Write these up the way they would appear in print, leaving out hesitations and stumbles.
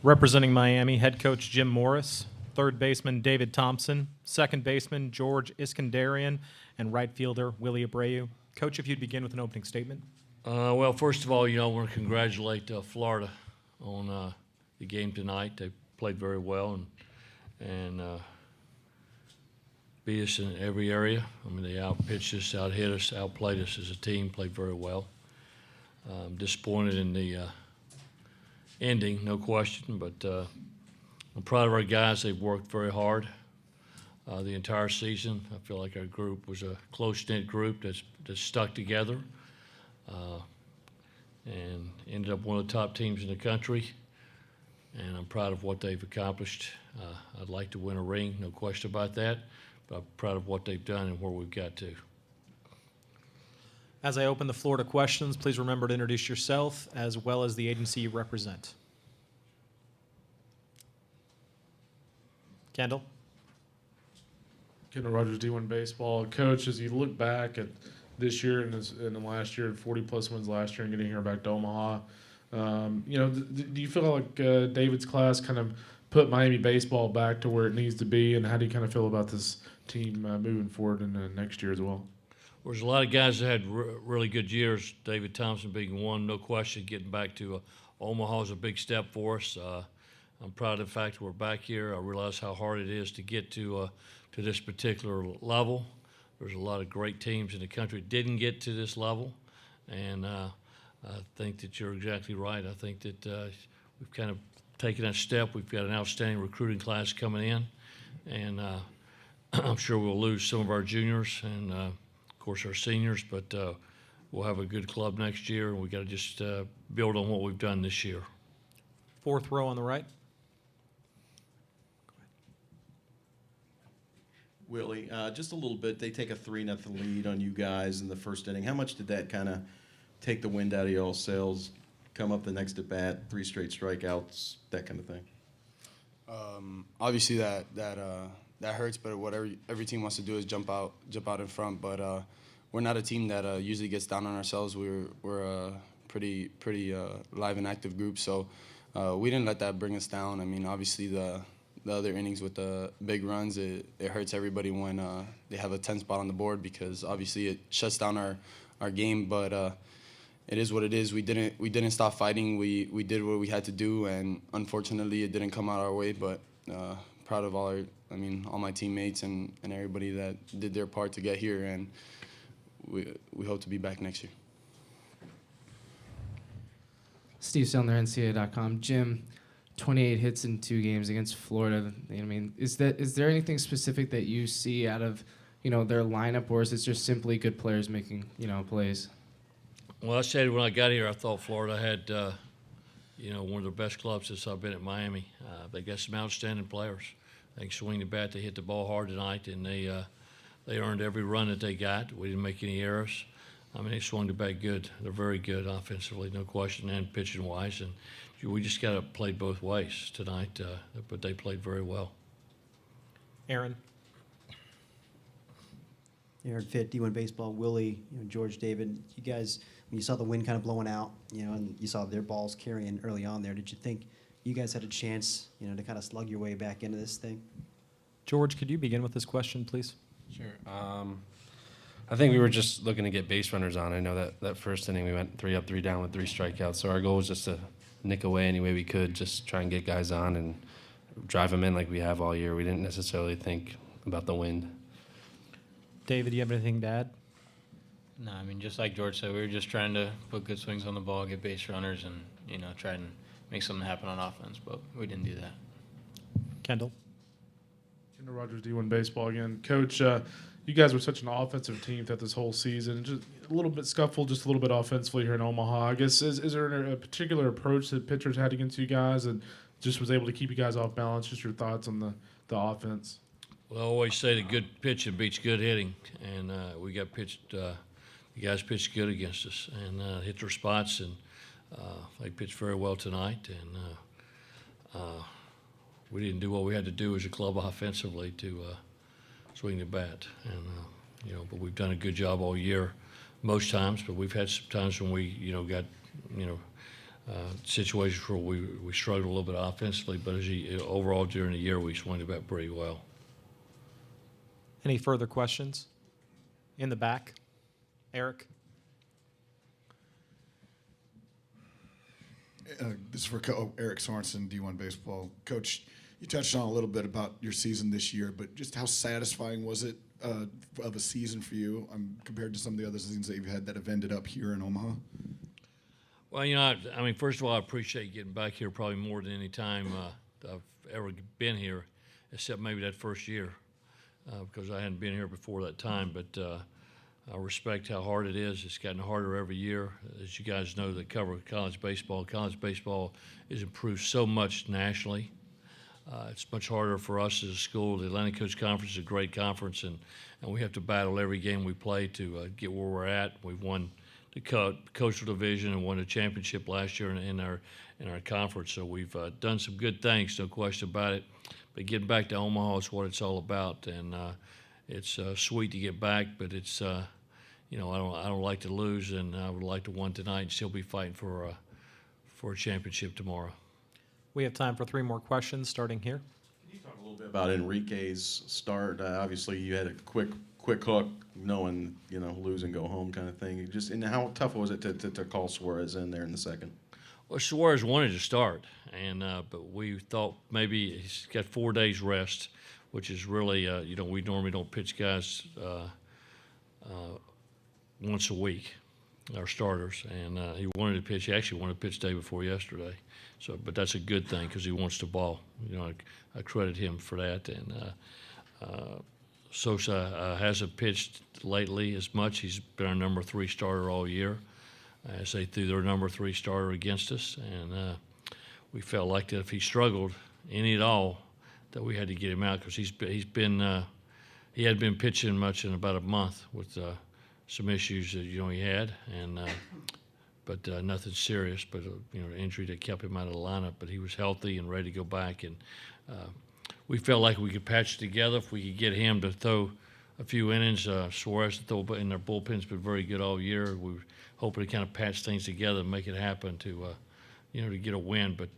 Representing Miami, head coach Jim Morris, third baseman David Thompson, second baseman George Iskandarian, and right fielder Willie Abreu. Coach, if you'd begin with an opening statement. Well, first of all, I want to congratulate Florida on the game tonight. They played very well and beat us in every area. I mean, they outpitched us, outhit us, outplayed us as a team, played very well. Disappointed in the ending, no question, but I'm proud of our guys. They've worked very hard the entire season. I feel like our group was a close-knit group that's stuck together and ended up one of the top teams in the country, and I'm proud of what they've accomplished. I'd like to win a ring, no question about that, but I'm proud of what they've done and where we've got to. As I open the floor to questions, please remember to introduce yourself as well as the agency you represent. Kendall? Kendall Rogers, D1 Baseball. Coach, as you look back at this year and the last year, 40-plus wins last year and getting here back to Omaha, do you feel like David's class kind of put Miami baseball back to where it needs to be, and how do you kind of feel about this team moving forward in the next year as well? There's a lot of guys that had really good years, David Thompson being one, no question. Getting back to Omaha is a big step for us. I'm proud of the fact that we're back here. I realize how hard it is to get to this particular level. There's a lot of great teams in the country that didn't get to this level, and I think that you're exactly right. I think that we've kind of taken that step. We've got an outstanding recruiting class coming in, and I'm sure we'll lose some of our juniors and, of course, our seniors, but we'll have a good club next year, and we've got to just build on what we've done this year. Fourth row on the right. Willie, just a little bit. They take a 3-0 lead on you guys in the first inning. How much did that kind of take the wind out of y'all's sails? Come up the next at bat, 3 straight strikeouts, that kind of thing. Obviously that hurts, but what every team wants to do is jump out in front. But we're not a team that usually gets down on ourselves. We're a pretty live and active group, so we didn't let that bring us down. I mean, obviously the other innings with the big runs, it hurts everybody when they have a 10 spot on the board, because obviously it shuts down our game. But it is what it is. We didn't stop fighting. We did what we had to do, and unfortunately it didn't come out our way. But proud of all my teammates and everybody that did their part to get here, and we hope to be back next year. Steve Sellner, NCAA.com. Jim, 28 hits in 2 games against Florida. I mean, is there anything specific that you see out of their lineup, or is it just simply good players making plays? Well, I said when I got here, I thought Florida had one of the best clubs since I've been at Miami. They got some outstanding players. They can swing the bat. They hit the ball hard tonight, and they earned every run that they got. We didn't make any errors. I mean, they swung the bat good. They're very good offensively, no question, and pitching-wise. And we just got to play both ways tonight, but they played very well. Aaron? Aaron Fitt, D1 Baseball. Willie, George, David, you guys, when you saw the wind kind of blowing out, and you saw their balls carrying early on there, did you think you guys had a chance, to kind of slug your way back into this thing? George, could you begin with this question, please? Sure. I think we were just looking to get base runners on. I know that first inning we went 3 up, 3 down with 3 strikeouts. So our goal was just to nick away any way we could, just try and get guys on and drive them in like we have all year. We didn't necessarily think about the wind. David, do you have anything to add? No, I mean, just like George said, we were just trying to put good swings on the ball, get base runners, and, try and make something happen on offense, but we didn't do that. Kendall? Kendall Rogers, D1 Baseball again. Coach, you guys were such an offensive team throughout this whole season. Just a little bit scuffled, just a little bit offensively here in Omaha. I guess, is there a particular approach that pitchers had against you guys and just was able to keep you guys off balance? Just your thoughts on the offense. Well, I always say that good pitching beats good hitting, and we got pitched. The guys pitched good against us and hit their spots, and they pitched very well tonight. And we didn't do what we had to do as a club offensively to swing the bat. And but we've done a good job all year, most times. But we've had some times when we got situations where we struggled a little bit offensively, but overall during the year we swung it back pretty well. Any further questions? In the back. Eric? This is for Eric Sorensen, D1 Baseball. Coach, you touched on a little bit about your season this year, but just how satisfying was it of a season for you compared to some of the other seasons that you've had that have ended up here in Omaha? Well, I mean, first of all, I appreciate getting back here probably more than any time I've ever been here, except maybe that first year, because I hadn't been here before that time. But I respect how hard it is. It's gotten harder every year. As you guys know that cover college baseball has improved so much nationally. It's much harder for us as a school. The Atlantic Coast Conference is a great conference, and we have to battle every game we play to get where we're at. We've won the Coastal Division and won a championship last year in our conference. So we've done some good things, no question about it. But getting back to Omaha is what it's all about, and it's sweet to get back. But it's I don't like to lose, and I would like to win tonight and still be fighting for a championship tomorrow. We have time for 3 more questions, starting here. Can you talk a little bit about Enrique's start? Obviously, you had a quick hook, knowing lose and go home kind of thing. And how tough was it to call Suarez in there in the second? Well, Suarez wanted to start, and but we thought maybe he's got 4 days rest, which is really we normally don't pitch guys once a week, our starters, and he wanted to pitch. He actually wanted to pitch day before yesterday, but that's a good thing because he wants to ball. I credit him for that, and Sosa hasn't pitched lately as much. He's been our number 3 starter all year. As they threw their number 3 starter against us, and we felt like that if he struggled any at all, that we had to get him out because he hadn't been pitching much in about a month with some issues that he had, and but nothing serious, but an injury that kept him out of the lineup. But he was healthy and ready to go back, and we felt like we could patch it together if we could get him to throw a few innings. Suarez to throw in their bullpen's been very good all year. We were hoping to kind of patch things together and make it happen to get a win, but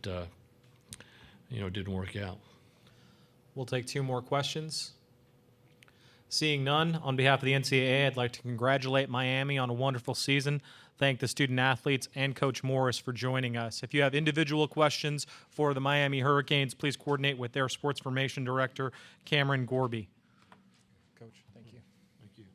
it didn't work out. We'll take 2 more questions. Seeing none, on behalf of the NCAA, I'd like to congratulate Miami on a wonderful season. Thank the student athletes and Coach Morris for joining us. If you have individual questions for the Miami Hurricanes, please coordinate with their sports formation director, Cameron Gorby. Coach, thank you. Thank you.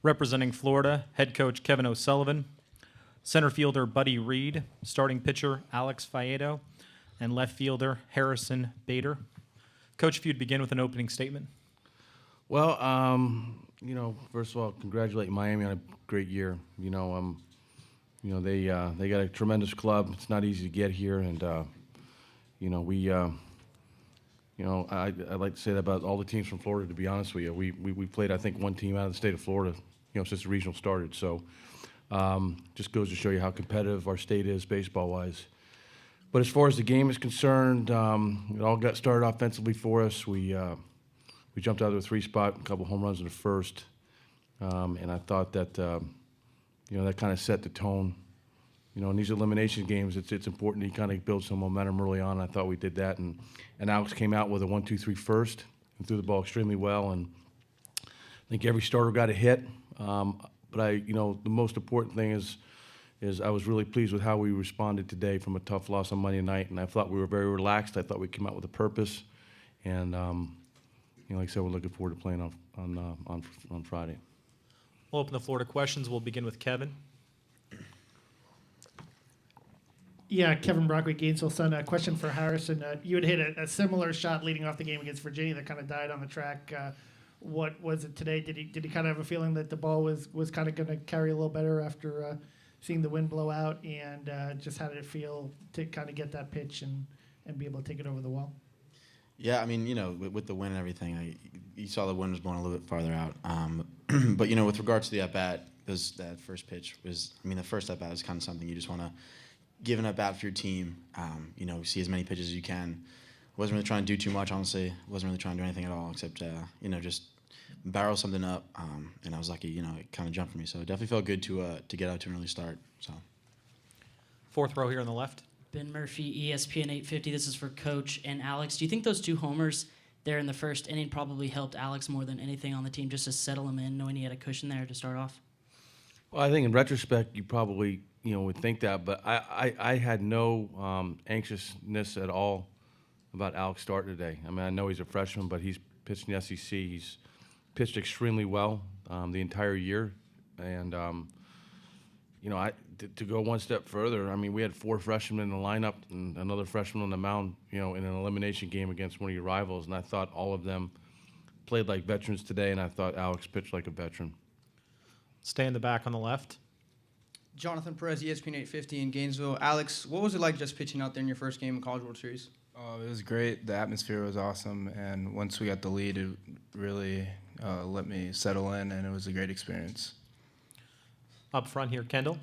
Representing Florida, head coach Kevin O'Sullivan, center fielder Buddy Reed, starting pitcher Alex Faedo, and left fielder Harrison Bader. Coach, if you'd begin with an opening statement. Well, first of all, congratulate Miami on a great year. They got a tremendous club. It's not easy to get here, and I'd like to say that about all the teams from Florida. To be honest with you, we played, I think, one team out of the state of Florida, since the regional started. So, just goes to show you how competitive our state is baseball-wise. But as far as the game is concerned, it all got started offensively for us. We we jumped out of the 3 spot, a couple home runs in the first, and I thought that that kind of set the tone. In these elimination games, it's important to kind of build some momentum early on. I thought we did that, and Alex came out with a 1-2-3 first and threw the ball extremely well, and I think every starter got a hit. But the most important thing is I was really pleased with how we responded today from a tough loss on Monday night, and I thought we were very relaxed. I thought we came out with a purpose, and like I said, we're looking forward to playing on Friday. We'll open the floor to questions. We'll begin with Kevin. Yeah, Kevin Brockway, Gainesville Sun. A question for Harrison. You had hit a similar shot leading off the game against Virginia that kind of died on the track. What was it today? Did he kind of have a feeling that the ball was kind of going to carry a little better after seeing the wind blow out? And just how did it feel to kind of get that pitch and be able to take it over the wall? Yeah, I mean, with the wind and everything, you saw the wind was blowing a little bit farther out. But, with regards to the at-bat, that first pitch was, the first at-bat is kind of something you just want to give an at-bat for your team, see as many pitches as you can. Wasn't really trying to do too much, honestly. Wasn't really trying to do anything at all except, just barrel something up. And I was lucky, it kind of jumped for me. So it definitely felt good to get out to an early start. So. Fourth row here on the left. Ben Murphy, ESPN 850. This is for Coach and Alex. Do you think those 2 homers there in the first inning probably helped Alex more than anything on the team, just to settle him in, knowing he had a cushion there to start off? Well, I think in retrospect, you probably would think that, but I had no anxiousness at all about Alex starting today. I know he's a freshman, but he's pitched in the SEC. He's pitched extremely well the entire year, and to go one step further, we had 4 freshmen in the lineup and another freshman on the mound, in an elimination game against one of your rivals, and I thought all of them played like veterans today, and I thought Alex pitched like a veteran. Stay in the back on the left. Jonathan Perez, ESPN 850 in Gainesville. Alex, what was it like just pitching out there in your first game in College World Series? It was great. The atmosphere was awesome, and once we got the lead, it really let me settle in, and it was a great experience. Up front here, Kendall.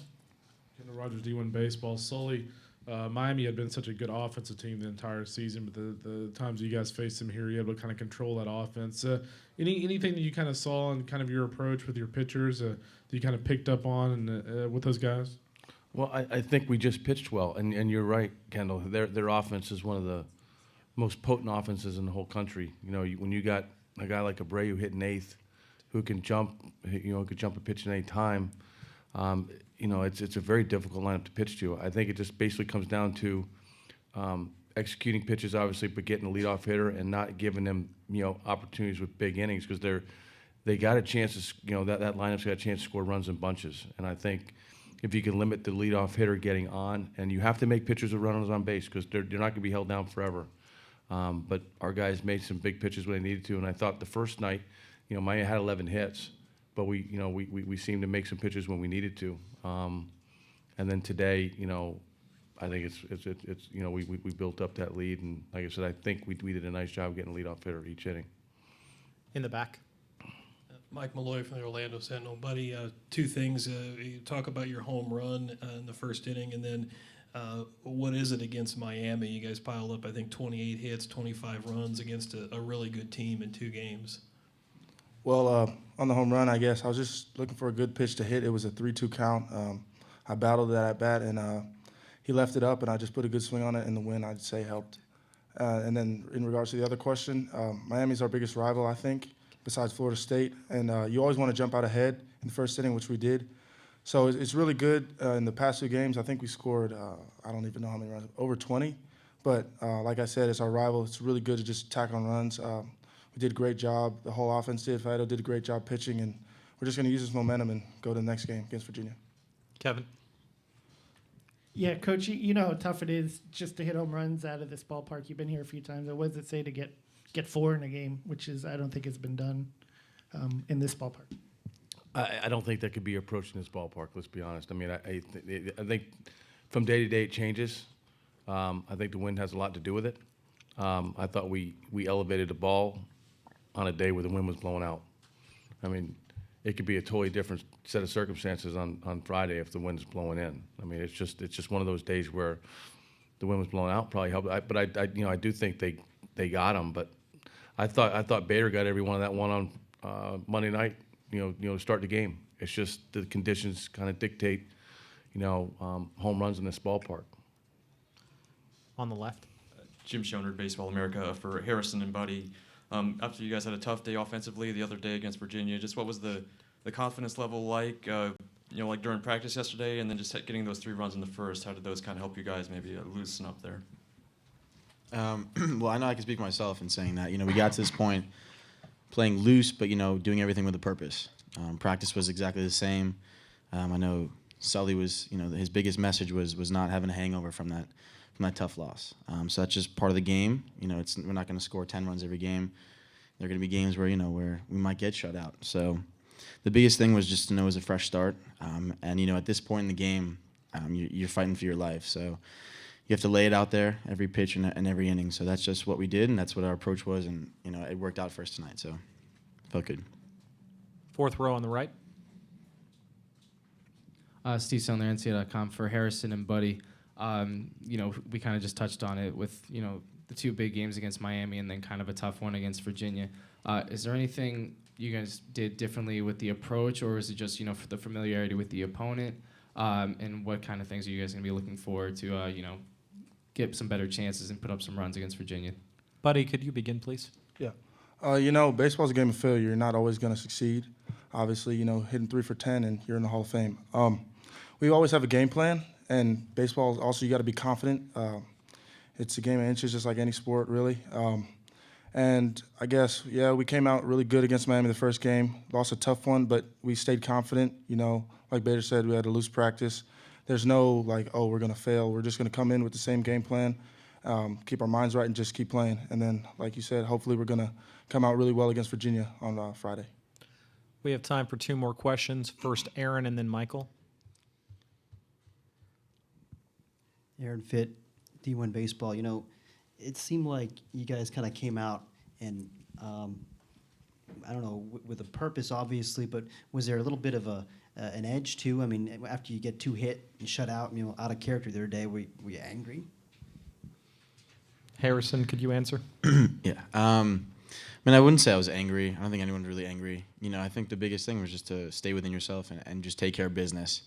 Kendall Rogers, D1 Baseball. Sully, Miami had been such a good offensive team the entire season, but the times you guys faced them here, you able to kind of control that offense. Anything that you kind of saw in kind of your approach with your pitchers that you kind of picked up on and with those guys? Well, I think we just pitched well, and you're right, Kendall. Their offense is one of the most potent offenses in the whole country. When you got a guy like Abreu hitting 8th, who can jump, could jump a pitch at any time. It's a very difficult lineup to pitch to. I think it just basically comes down to executing pitches, obviously, but getting a leadoff hitter and not giving them opportunities with big innings because they got a chance to that lineup's got a chance to score runs in bunches. And I think if you can limit the leadoff hitter getting on, and you have to make pitchers with runners on base because they're not going to be held down forever. But our guys made some big pitches when they needed to, and I thought the first night, Miami had 11 hits, but we seemed to make some pitches when we needed to. And then today, I think it's we built up that lead, and like I said, I think we did a nice job getting a leadoff hitter each inning. In the back. Mike Malloy from the Orlando Sentinel. Buddy, 2 things. You talk about your home run in the first inning, and then what is it against Miami? You guys piled up, I think, 28 hits, 25 runs against a really good team in 2 games. Well, on the home run, I guess, I was just looking for a good pitch to hit. It was a 3-2 count. I battled that at bat, and he left it up, and I just put a good swing on it, and the win, I'd say, helped. And then in regards to the other question, Miami's our biggest rival, I think, besides Florida State. And you always want to jump out ahead in the first inning, which we did. So it's really good. In the past 2 games, I think we scored, I don't even know how many runs, over 20. But like I said, it's our rival. It's really good to just tack on runs. We did a great job. The whole offense did. Fido did a great job pitching. And we're just going to use this momentum and go to the next game against Virginia. Kevin. Yeah, Coach, you know how tough it is just to hit home runs out of this ballpark. You've been here a few times. What does it say to get 4 in a game, which is I don't think has been done in this ballpark? I don't think that could be approached in this ballpark, let's be honest. I think from day to day it changes. I think the wind has a lot to do with it. I thought we elevated the ball on a day where the wind was blowing out. It could be a totally different set of circumstances on Friday if the wind's blowing in. It's just one of those days where the wind was blowing out probably helped. But I do think they got them. But I thought Bader got every one of that one on Monday night. To start the game. It's just the conditions kind of dictate, home runs in this ballpark. On the left. Jim Schoner, Baseball America, for Harrison and Buddy. After you guys had a tough day offensively the other day against Virginia, just what was the confidence level like? Like during practice yesterday, and then just getting those 3 runs in the first. How did those kind of help you guys maybe loosen up there? Well, I know I can speak for myself in saying that. We got to this point playing loose, but doing everything with a purpose. Practice was exactly the same. I know Sully was, his biggest message was not having a hangover from that tough loss. So that's just part of the game. We're not going to score 10 runs every game. There are going to be games where where we might get shut out. So the biggest thing was just to know it was a fresh start. And at this point in the game, you're fighting for your life. So you have to lay it out there every pitch and every inning. So that's just what we did, and that's what our approach was. And it worked out for us tonight. So felt good. 4th row on the right. Steve Sandler, NCAA.com, for Harrison and Buddy. We kind of just touched on it with, the 2 big games against Miami and then kind of a tough one against Virginia. Is there anything you guys did differently with the approach, or is it just, for the familiarity with the opponent? And what kind of things are you guys going to be looking for to, get some better chances and put up some runs against Virginia? Buddy, could you begin, please? Yeah. Baseball's a game of failure. You're not always going to succeed. Obviously, hitting 3 for 10 and you're in the Hall of Fame. We always have a game plan, and baseball also you got to be confident. It's a game of inches, just like any sport, really. And I guess, we came out really good against Miami the first game. Lost a tough one, but we stayed confident. Like Bader said, we had a loose practice. There's no we're going to fail. We're just going to come in with the same game plan, keep our minds right, and just keep playing. And then, like you said, hopefully we're going to come out really well against Virginia on Friday. We have time for 2 more questions. First, Aaron, and then Michael. Aaron Fitt, D1 Baseball. It seemed like you guys kind of came out and, I don't know, with a purpose, obviously, but was there a little bit of an edge, too? I mean, after you get 2 hit and shut out, out of character the other day, were you angry? Harrison, could you answer? Yeah. I wouldn't say I was angry. I don't think anyone's really angry. I think the biggest thing was just to stay within yourself and just take care of business.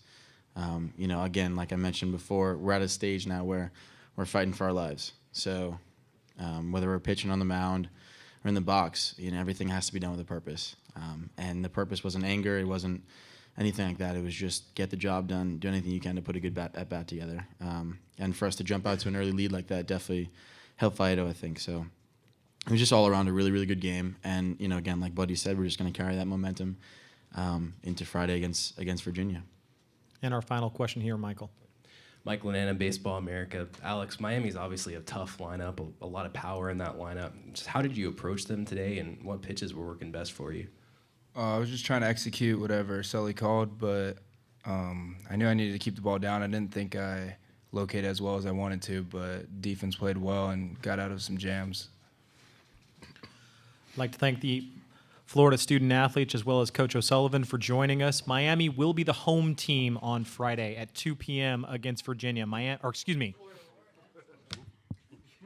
Again, like I mentioned before, we're at a stage now where we're fighting for our lives. So whether we're pitching on the mound or in the box, everything has to be done with a purpose. And the purpose wasn't anger. It wasn't anything like that. It was just get the job done, do anything you can to put a good at bat together. And for us to jump out to an early lead like that definitely helped Fido, I think. So it was just all around a really, really good game. And, again, like Buddy said, we're just going to carry that momentum into Friday against Virginia. And our final question here, Michael. Michael Lanana, Baseball America. Alex, Miami's obviously a tough lineup, a lot of power in that lineup. Just how did you approach them today, and what pitches were working best for you? I was just trying to execute whatever Sully called, but I knew I needed to keep the ball down. I didn't think I located as well as I wanted to, but defense played well and got out of some jams. I'd like to thank the Florida student athletes as well as Coach O'Sullivan for joining us. Miami will be the home team on Friday at 2 p.m. against Virginia.